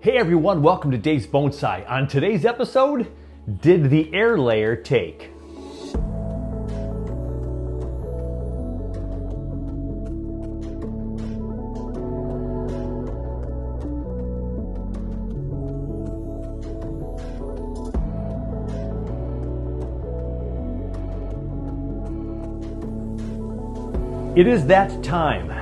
Hey everyone, welcome to Dave's Bonsai. On today's episode, did the air layer take? It is that time.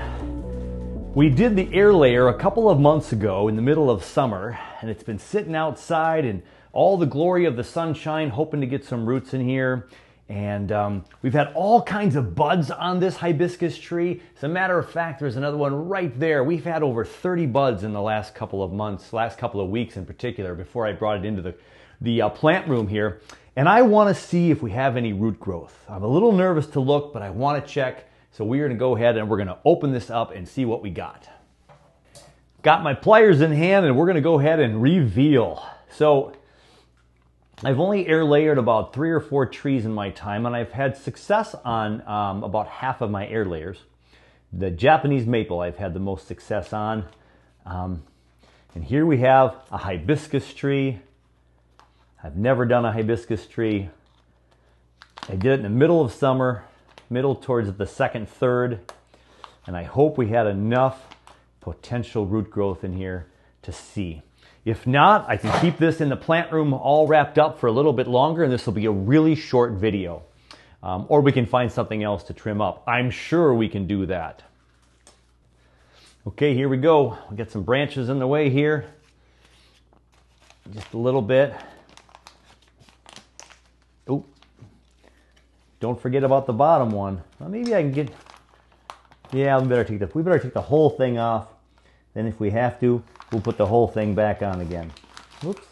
We did the air layer a couple of months ago in the middle of summer, and it's been sitting outside in all the glory of the sunshine, hoping to get some roots in here. And we've had all kinds of buds on this hibiscus tree. As a matter of fact, there's another one right there. We've had over 30 buds in the last couple of months, last couple of weeks in particular, before I brought it into the plant room here. And I want to see if we have any root growth. I'm a little nervous to look, but I want to check. So we're going to go ahead and we're going to open this up and see what we got. Got my pliers in hand and we're going to go ahead and reveal. So I've only air layered about 3 or 4 trees in my time, and I've had success on about half of my air layers. The Japanese maple I've had the most success on. And here we have a hibiscus tree. I've never done a hibiscus tree. I did it in the middle of summer. Middle towards the second, third, and I hope we had enough potential root growth in here to see. If not, I can keep this in the plant room all wrapped up for a little bit longer, and this will be a really short video. Or we can find something else to trim up. I'm sure we can do that. Okay, here we go. We got some branches in the way here. Just a little bit. Oop. Don't forget about the bottom one. Well, maybe I can get, yeah, we better take the whole thing off. Then if we have to, we'll put the whole thing back on again. Oops.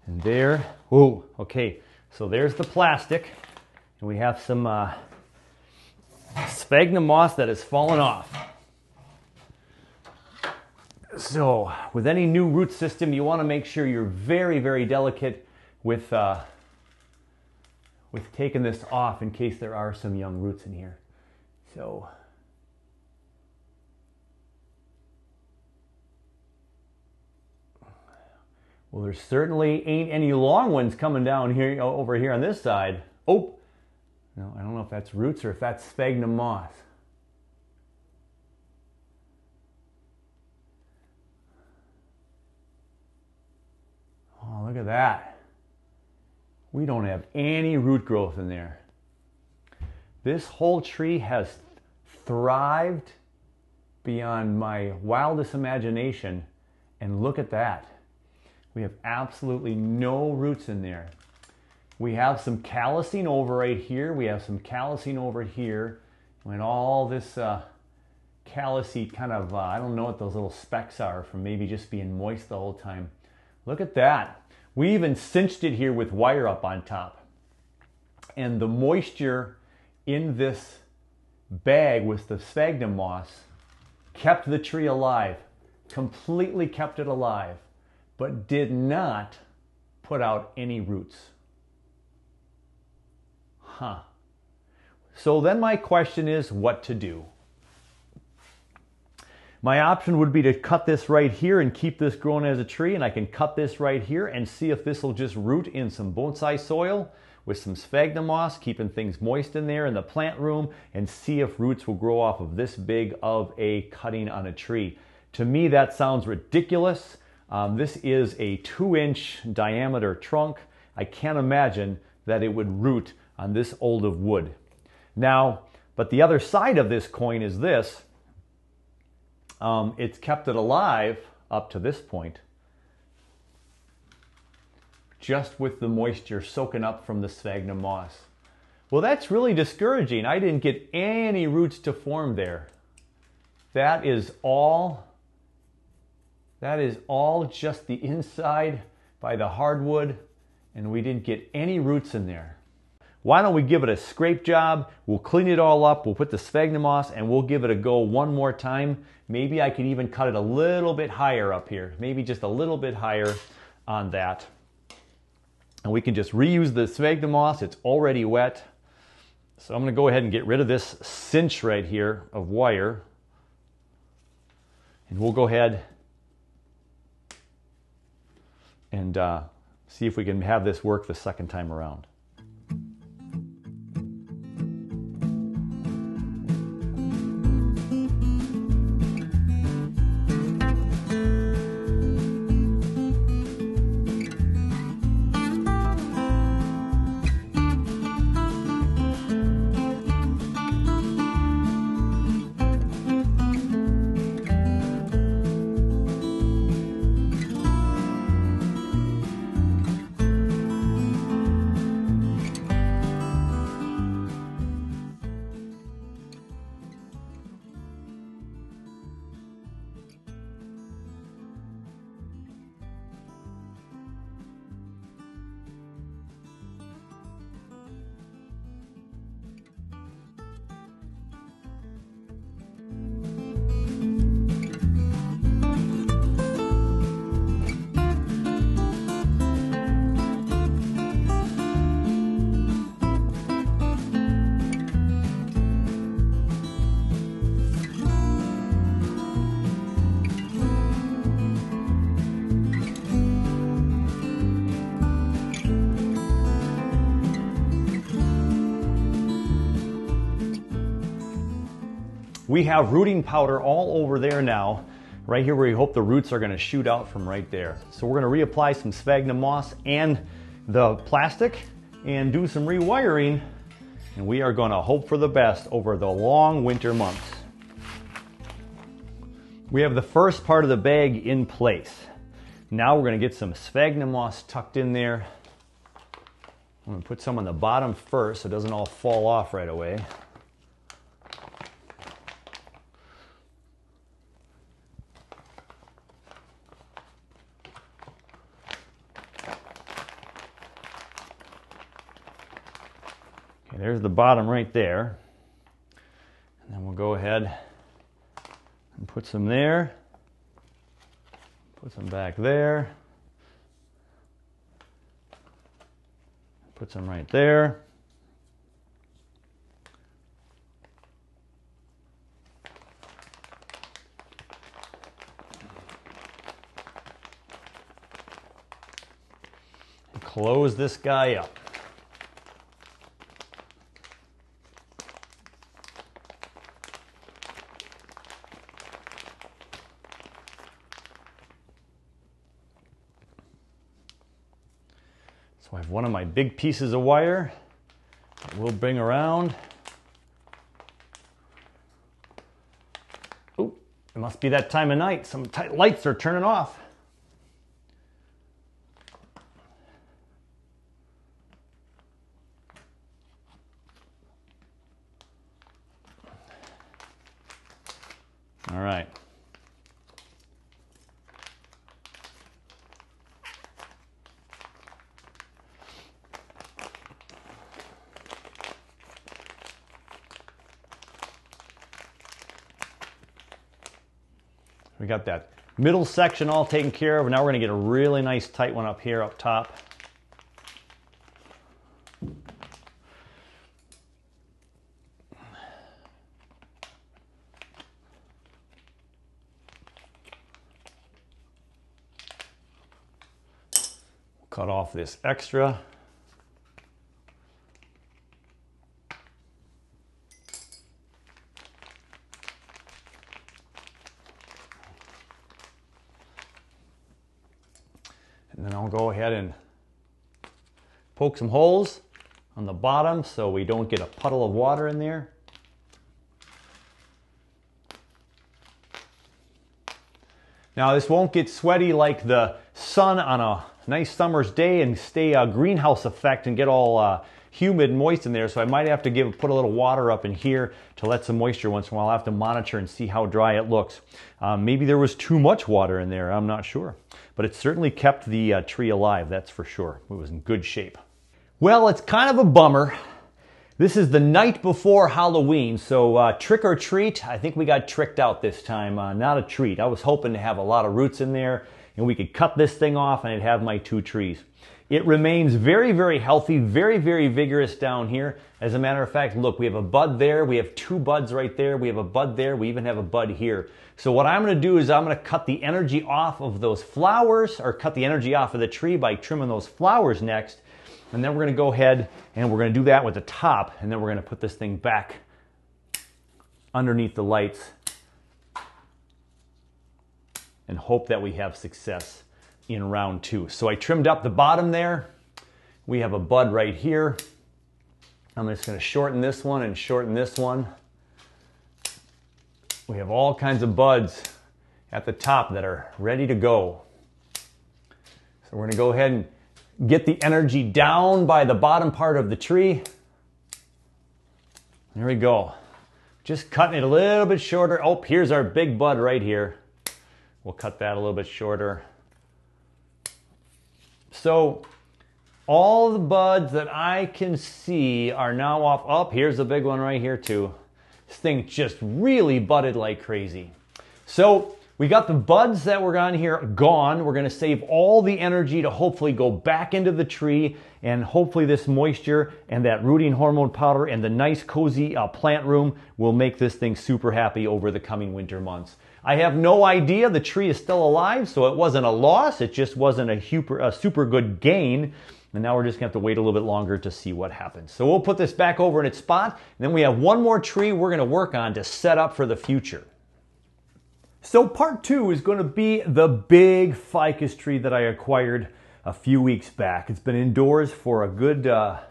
And there, whoa, okay. So there's the plastic. And we have some sphagnum moss that has fallen off. So with any new root system, you want to make sure you're very, very delicate with taking this off in case there are some young roots in here. So, well, there certainly ain't any long ones coming down here over here on this side. Oh, no, I don't know if that's roots or if that's sphagnum moss. Oh, look at that. We don't have any root growth in there. This whole tree has thrived beyond my wildest imagination. And look at that. We have absolutely no roots in there. We have some callousing over right here. We have some callousing over here. When all this callousy kind of, I don't know what those little specks are from maybe just being moist the whole time. Look at that. We even cinched it here with wire up on top. And the moisture in this bag with the sphagnum moss kept the tree alive, completely kept it alive, but did not put out any roots. Huh. So then my question is what to do. My option would be to cut this right here and keep this growing as a tree, and I can cut this right here and see if this will just root in some bonsai soil with some sphagnum moss, keeping things moist in there in the plant room, and see if roots will grow off of this big of a cutting on a tree. To me, that sounds ridiculous. This is a 2-inch diameter trunk. I can't imagine that it would root on this old of wood. Now, but the other side of this coin is this. It's kept it alive up to this point, just with the moisture soaking up from the sphagnum moss. Well, that's really discouraging. I didn't get any roots to form there. That is all just the inside by the hardwood, and we didn't get any roots in there. Why don't we give it a scrape job? We'll clean it all up. We'll put the sphagnum moss and we'll give it a go one more time. Maybe I could even cut it a little bit higher up here. Maybe just a little bit higher on that. And we can just reuse the sphagnum moss. It's already wet. So I'm going to go ahead and get rid of this cinch right here of wire. And we'll go ahead and see if we can have this work the second time around. We have rooting powder all over there now, right here where we hope the roots are going to shoot out from right there. So we're going to reapply some sphagnum moss and the plastic and do some rewiring, and we are going to hope for the best over the long winter months. We have the first part of the bag in place. Now we're going to get some sphagnum moss tucked in there. I'm going to put some on the bottom first so it doesn't all fall off right away. There's the bottom right there. And then we'll go ahead and put some there. Put some back there. Put some right there. And close this guy up. So I have one of my big pieces of wire that we'll bring around. Oh, it must be that time of night. Some lights are turning off. All right. We got that middle section all taken care of. Now we're going to get a really nice tight one up here, up top. Cut off this extra. And then I'll go ahead and poke some holes on the bottom so we don't get a puddle of water in there. Now this won't get sweaty like the sun on a nice summer's day and stay a greenhouse effect and get all humid and moist in there. So I might have to put a little water up in here to let some moisture once in a while. I'll have to monitor and see how dry it looks. Maybe there was too much water in there, I'm not sure. But it certainly kept the tree alive, that's for sure. It was in good shape. Well, it's kind of a bummer. This is the night before Halloween, so trick or treat, I think we got tricked out this time. Not a treat. I was hoping to have a lot of roots in there and we could cut this thing off and I'd have my 2 trees. It remains very, very healthy, very, very vigorous down here. As a matter of fact, look, we have a bud there. We have 2 buds right there. We have a bud there. We even have a bud here. So what I'm going to do is I'm going to cut the energy off of those flowers, or cut the energy off of the tree by trimming those flowers next. And then we're going to go ahead and we're going to do that with the top. And then we're going to put this thing back underneath the lights and hope that we have success in round 2. So I trimmed up the bottom there. We have a bud right here. I'm just going to shorten this one and shorten this one. We have all kinds of buds at the top that are ready to go. So we're going to go ahead and get the energy down by the bottom part of the tree. There we go. Just cutting it a little bit shorter. Oh, here's our big bud right here. We'll cut that a little bit shorter. So all the buds that I can see are now off. Oh, here's a big one right here too. This thing just really budded like crazy. So we got the buds that were on here gone. We're going to save all the energy to hopefully go back into the tree, and hopefully this moisture and that rooting hormone powder and the nice cozy plant room will make this thing super happy over the coming winter months. I have no idea. The tree is still alive, so it wasn't a loss. It just wasn't a super good gain. And now we're just going to have to wait a little bit longer to see what happens. So we'll put this back over in its spot. And then we have one more tree we're going to work on to set up for the future. So part 2 is going to be the big ficus tree that I acquired a few weeks back. It's been indoors for a good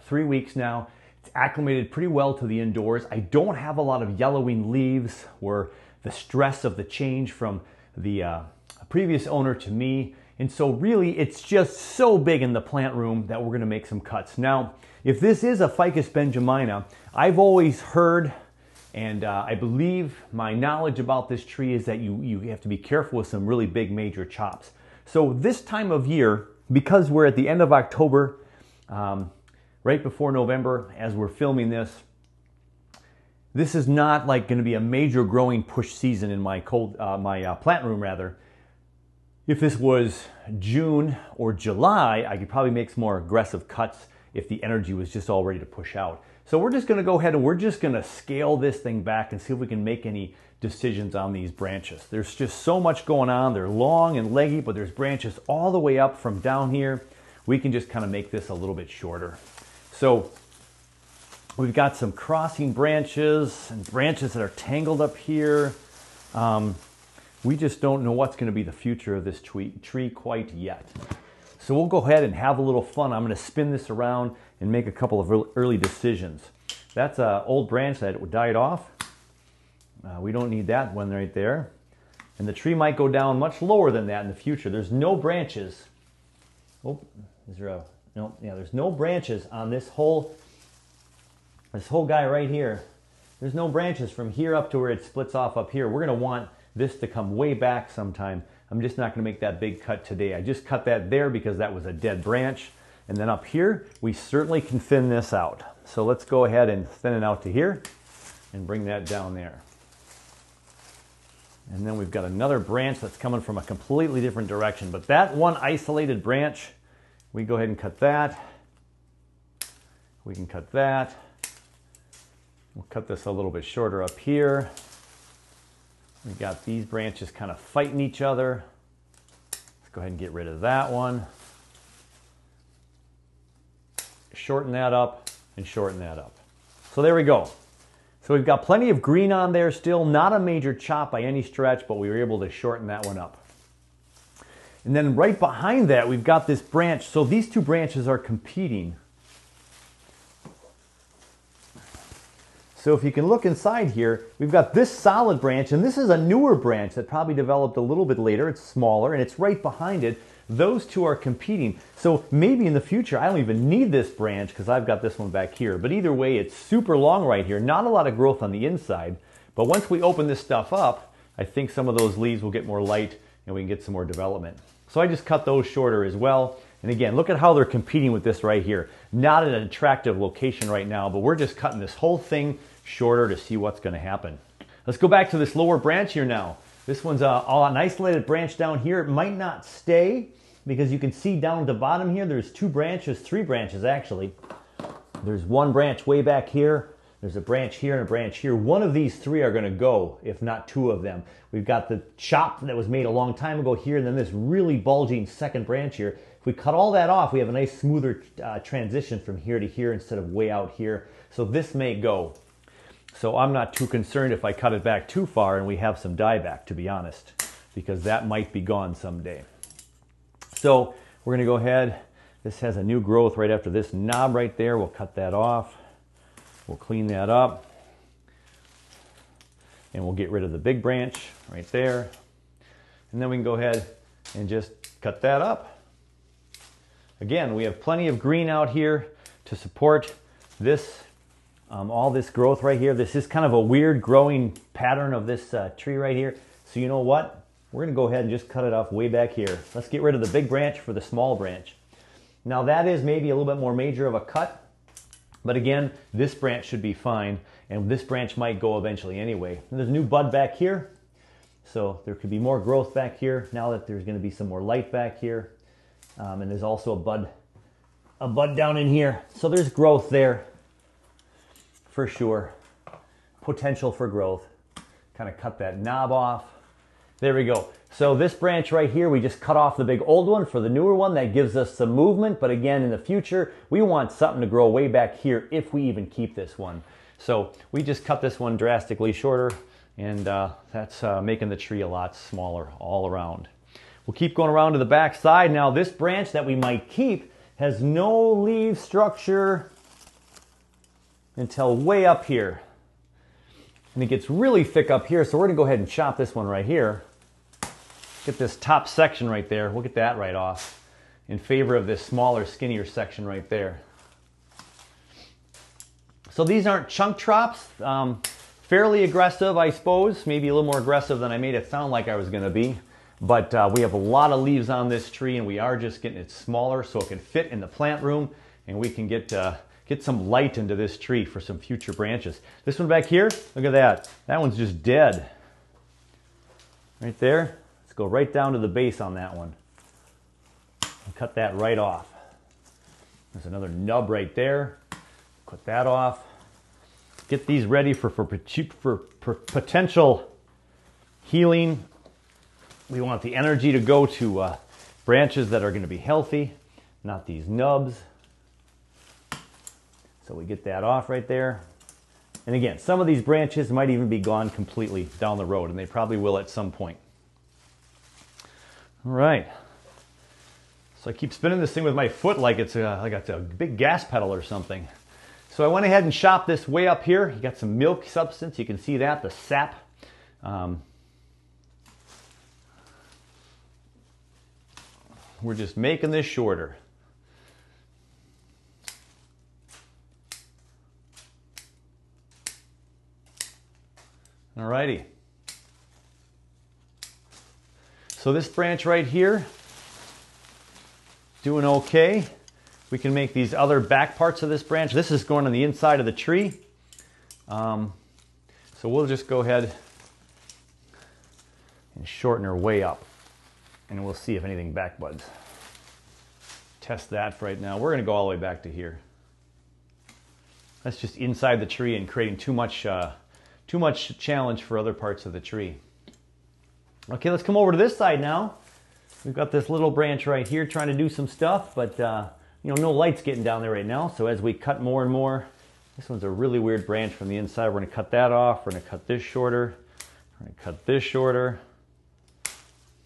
3 weeks now. It's acclimated pretty well to the indoors. I don't have a lot of yellowing leaves or the stress of the change from the previous owner to me. And so really it's just so big in the plant room that we're going to make some cuts. Now, if this is a Ficus benjamina, I've always heard, and I believe my knowledge about this tree is that you have to be careful with some really big major chops. So this time of year, because we're at the end of October, right before November, as we're filming this, this is not like going to be a major growing push season in my plant room rather. If this was June or July, I could probably make some more aggressive cuts if the energy was just all ready to push out. So we're just going to go ahead and we're just going to scale this thing back and see if we can make any decisions on these branches. There's just so much going on. They're long and leggy, but there's branches all the way up from down here. We can just kind of make this a little bit shorter. So we've got some crossing branches and branches that are tangled up here. We just don't know what's going to be the future of this tree quite yet. So we'll go ahead and have a little fun. I'm going to spin this around and make a couple of early decisions. That's an old branch that died off. We don't need that one right there. And the tree might go down much lower than that in the future. There's no branches. Oh, is there a... No, yeah, there's no branches on this whole guy right here. There's no branches from here up to where it splits off up here. We're going to want this to come way back sometime. I'm just not going to make that big cut today. I just cut that there because that was a dead branch. And then up here, we certainly can thin this out. So let's go ahead and thin it out to here and bring that down there. And then we've got another branch that's coming from a completely different direction. But that one isolated branch, we go ahead and cut that. We can cut that. We'll cut this a little bit shorter up here. We got these branches kind of fighting each other. Let's go ahead and get rid of that one. Shorten that up and shorten that up. So there we go. So we've got plenty of green on there still, not a major chop by any stretch, but we were able to shorten that one up. And then right behind that, we've got this branch. So these two branches are competing. So if you can look inside here, we've got this solid branch, and this is a newer branch that probably developed a little bit later. It's smaller, and it's right behind it. Those two are competing. So maybe in the future, I don't even need this branch because I've got this one back here. But either way, it's super long right here. Not a lot of growth on the inside. But once we open this stuff up, I think some of those leaves will get more light and we can get some more development. So I just cut those shorter as well. And again, look at how they're competing with this right here. Not an attractive location right now, but we're just cutting this whole thing shorter to see what's going to happen. Let's go back to this lower branch here now. This one's an isolated branch down here. It might not stay because you can see down at the bottom here, there's 2 branches, 3 branches actually. There's 1 branch way back here. There's a branch here and a branch here. One of these 3 are going to go, if not 2 of them. We've got the chop that was made a long time ago here, and then this really bulging second branch here. If we cut all that off, we have a nice smoother transition from here to here instead of way out here. So this may go. So I'm not too concerned if I cut it back too far and we have some dieback, to be honest, because that might be gone someday. So we're going to go ahead. This has a new growth right after this knob right there. We'll cut that off. We'll clean that up. And we'll get rid of the big branch right there. And then we can go ahead and just cut that up. Again, we have plenty of green out here to support this, all this growth right here. This is kind of a weird growing pattern of this tree right here. So you know what? We're going to go ahead and just cut it off way back here. Let's get rid of the big branch for the small branch. Now that is maybe a little bit more major of a cut. But again, this branch should be fine, and this branch might go eventually anyway. And there's a new bud back here, so there could be more growth back here now that there's going to be some more light back here. And there's also a bud down in here. So there's growth there for sure. Potential for growth. Kind of cut that knob off. There we go. So this branch right here, we just cut off the big old one for the newer one. That gives us some movement, but again, in the future, we want something to grow way back here if we even keep this one. So we just cut this one drastically shorter, and that's making the tree a lot smaller all around. We'll keep going around to the back side. Now this branch that we might keep has no leaf structure until way up here. And it gets really thick up here, so we're gonna go ahead and chop this one right here. Get this top section right there, we'll get that right off in favor of this smaller, skinnier section right there. So these aren't chunk chops, fairly aggressive, I suppose, maybe a little more aggressive than I made it sound like I was gonna be. But we have a lot of leaves on this tree, and we are just getting it smaller so it can fit in the plant room, and we can get some light into this tree for some future branches. This one back here, look at that. That one's just dead. Right there. Let's go right down to the base on that one. And cut that right off. There's another nub right there. Cut that off. Get these ready for potential healing. We want the energy to go to branches that are going to be healthy, not these nubs. So we get that off right there. And again, some of these branches might even be gone completely down the road, and they probably will at some point. All right. So I keep spinning this thing with my foot like it's a big gas pedal or something. So I went ahead and chopped this way up here. You got some milk substance. You can see that, the sap. We're just making this shorter. Alrighty. So this branch right here, doing okay. We can make these other back parts of this branch. This is going on the inside of the tree. So we'll just go ahead and shorten her way up, and we'll see if anything back buds. Test that for right now. We're going to go all the way back to here. That's just inside the tree and creating too much challenge for other parts of the tree. Okay, let's come over to this side now. We've got this little branch right here trying to do some stuff, but you know, no light's getting down there right now. So as we cut more and more, this one's a really weird branch from the inside. We're going to cut that off. We're going to cut this shorter. We're going to cut this shorter.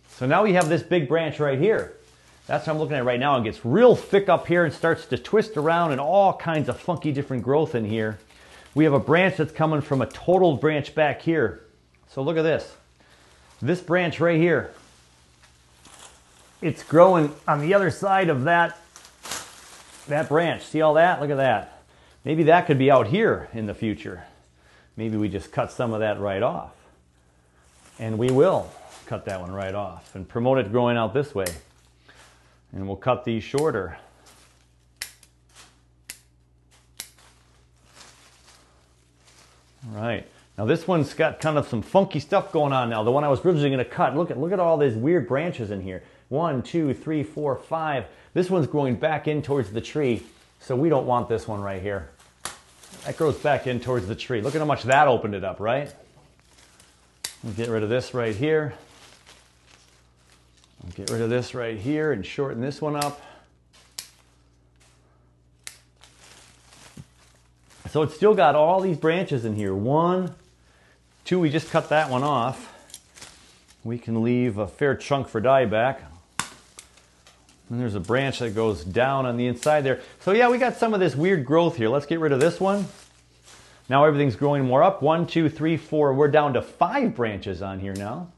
So now we have this big branch right here. That's what I'm looking at right now. It gets real thick up here and starts to twist around, and all kinds of funky different growth in here. We have a branch that's coming from a total branch back here. So look at this. This branch right here. It's growing on the other side of that branch. See all that? Look at that. Maybe that could be out here in the future. Maybe we just cut some of that right off. And we will cut that one right off and promote it growing out this way. And we'll cut these shorter. All right. Now this one's got kind of some funky stuff going on now. The one I was originally going to cut. Look at all these weird branches in here. 1, 2, 3, 4, 5. This one's growing back in towards the tree, so we don't want this one right here. That grows back in towards the tree. Look at how much that opened it up, right? We'll get rid of this right here. I'll get rid of this right here and shorten this one up. So it's still got all these branches in here. 1, 2, we just cut that one off. We can leave a fair chunk for dieback. And there's a branch that goes down on the inside there. So yeah, we got some of this weird growth here. Let's get rid of this one. Now everything's growing more up. 1, 2, 3, 4. We're down to 5 branches on here now.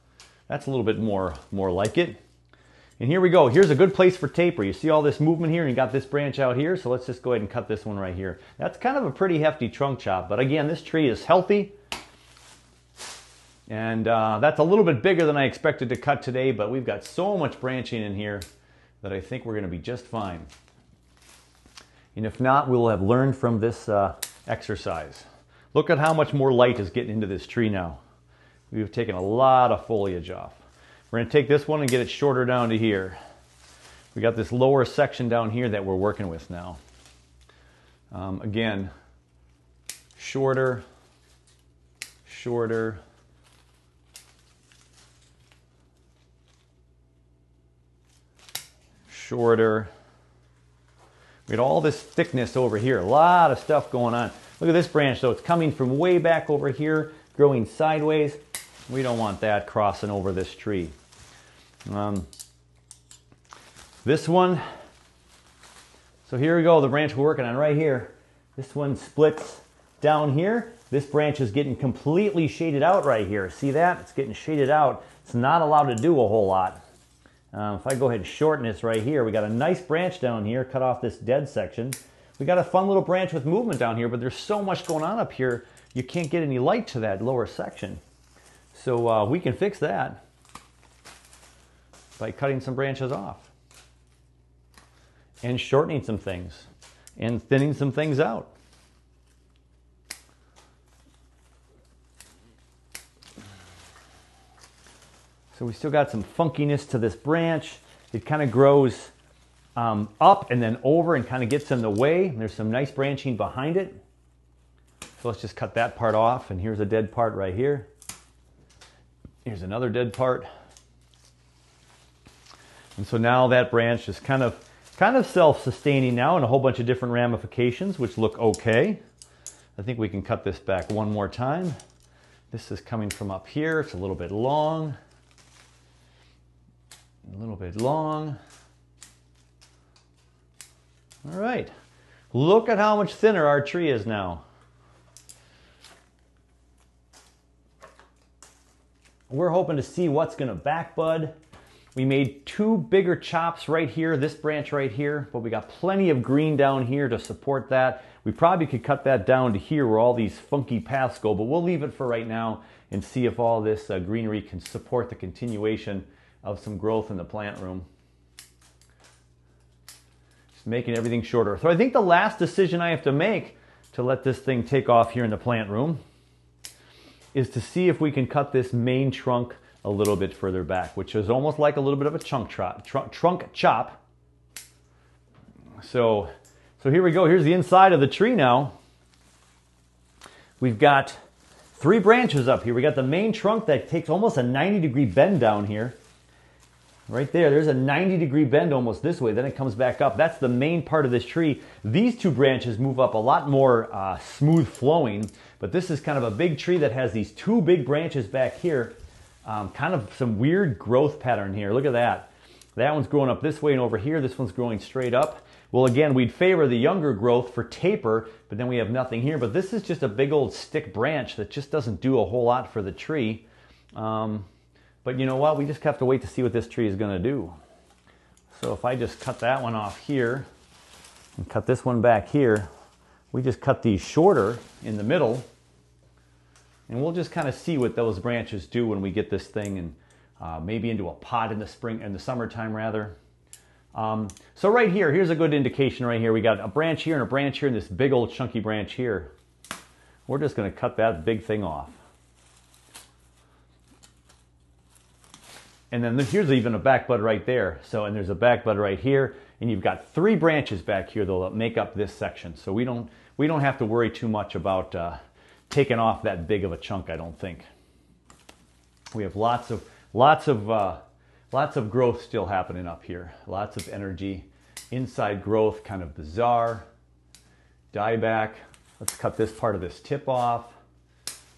That's a little bit more like it. And here we go. Here's a good place for taper. You see all this movement here, and you got this branch out here. So let's just go ahead and cut this one right here. That's kind of a pretty hefty trunk chop. But again, this tree is healthy. And that's a little bit bigger than I expected to cut today, but we've got so much branching in here that I think we're going to be just fine. And if not, we'll have learned from this exercise. Look at how much more light is getting into this tree now. We've taken a lot of foliage off. We're going to take this one and get it shorter down to here. We got this lower section down here that we're working with now. Again, shorter, shorter. Shorter. We got all this thickness over here. A lot of stuff going on. Look at this branch though. It's coming from way back over here, growing sideways. We don't want that crossing over this tree. This one. So here we go, the branch we're working on right here. This one splits down here. This branch is getting completely shaded out right here. See that? It's getting shaded out. It's not allowed to do a whole lot. If I go ahead and shorten this right here, we got a nice branch down here, cut off this dead section. We got a fun little branch with movement down here, but there's so much going on up here, you can't get any light to that lower section. So we can fix that by cutting some branches off and shortening some things and thinning some things out. So we still got some funkiness to this branch. It kind of grows up and then over and kind of gets in the way. There's some nice branching behind it. So let's just cut that part off, and here's a dead part right here. Here's another dead part. And so now that branch is kind of self-sustaining now in a whole bunch of different ramifications, which look okay. I think we can cut this back one more time. This is coming from up here. It's a little bit long. A little bit long. All right. Look at how much thinner our tree is now. We're hoping to see what's going to back bud. We made 2 bigger chops right here, this branch right here, but we got plenty of green down here to support that. We probably could cut that down to here where all these funky paths go, but we'll leave it for right now and see if all this greenery can support the continuation of some growth in the plant room. Just making everything shorter. So I think the last decision I have to make to let this thing take off here in the plant room is to see if we can cut this main trunk a little bit further back, which is almost like a little bit of a trunk chop. So here we go. Here's the inside of the tree now. We've got 3 branches up here. We got the main trunk that takes almost a 90-degree bend down here. Right there, there's a 90-degree bend almost this way, then it comes back up. That's the main part of this tree. These 2 branches move up a lot more smooth flowing, but this is kind of a big tree that has these 2 big branches back here. Kind of some weird growth pattern here. Look at that. That one's growing up this way and over here. This one's growing straight up. Well, again, we'd favor the younger growth for taper, but then we have nothing here. But this is just a big old stick branch that just doesn't do a whole lot for the tree. But you know what? We just have to wait to see what this tree is going to do. So if I just cut that one off here and cut this one back here, we just cut these shorter in the middle, and we'll just kind of see what those branches do when we get this thing and maybe into a pot in the spring, in the summertime rather. So right here, here's a good indication right here. We got a branch here and a branch here and this big old chunky branch here. We're just going to cut that big thing off. And then here's even a back bud right there. So, and there's a back bud right here, and you've got 3 branches back here that'll make up this section. So we don't have to worry too much about taking off that big of a chunk, I don't think. We have lots of growth still happening up here. Lots of energy, inside growth, kind of bizarre. Dieback. Let's cut this part of this tip off.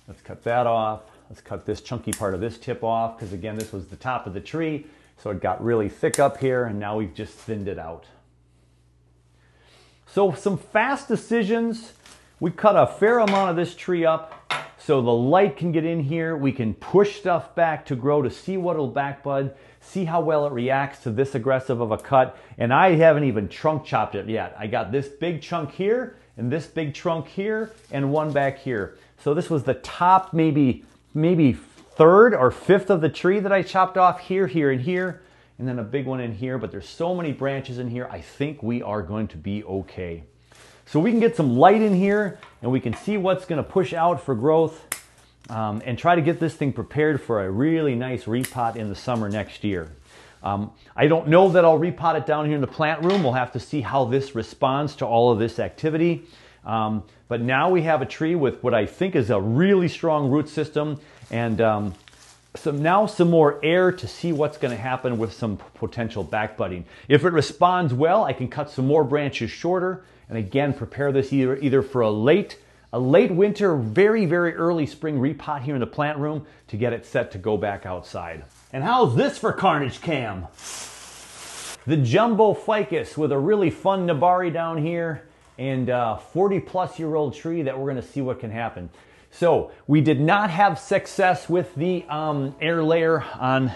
Let's cut that off. Let's cut this chunky part of this tip off, because again, this was the top of the tree, so it got really thick up here, and now we've just thinned it out. So some fast decisions. We cut a fair amount of this tree up so the light can get in here. We can push stuff back to grow to see what will backbud, see how well it reacts to this aggressive of a cut. And I haven't even trunk chopped it yet. I got this big chunk here and this big trunk here and one back here. So this was the top maybe 3rd or 5th of the tree that I chopped off here, here, and here, and then a big one in here. But there's so many branches in here, I think we are going to be okay. So we can get some light in here and we can see what's going to push out for growth and try to get this thing prepared for a really nice repot in the summer next year. I don't know that I'll repot it down here in the plant room. We'll have to see how this responds to all of this activity. But now we have a tree with what I think is a really strong root system, and some more air to see what's going to happen with some potential backbudding. If it responds well, I can cut some more branches shorter, and again prepare this either for a late winter, very early spring repot here in the plant room to get it set to go back outside. And how's this for carnage cam? The jumbo ficus with a really fun nabari down here, and 40-plus-year-old tree that we're going to see what can happen. So we did not have success with the air layer on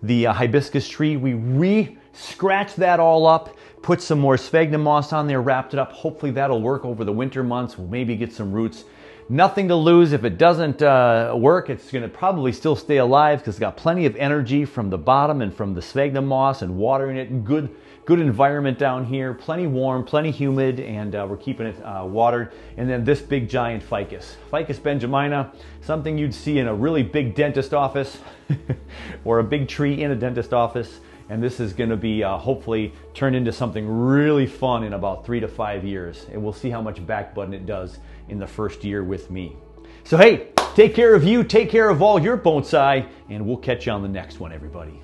the hibiscus tree. We re-scratched that all up, put some more sphagnum moss on there, wrapped it up. Hopefully that'll work over the winter months. We'll maybe get some roots. Nothing to lose. If it doesn't work, it's going to probably still stay alive because it's got plenty of energy from the bottom and from the sphagnum moss and watering it. And good environment down here, plenty warm, plenty humid, and we're keeping it watered. And then this big giant ficus benjamina, something you'd see in a really big dentist office or a big tree in a dentist office. And this is going to be hopefully turned into something really fun in about 3 to 5 years. And we'll see how much backbudding it does in the first year with me. So hey, take care of you, take care of all your bonsai, and we'll catch you on the next one, everybody.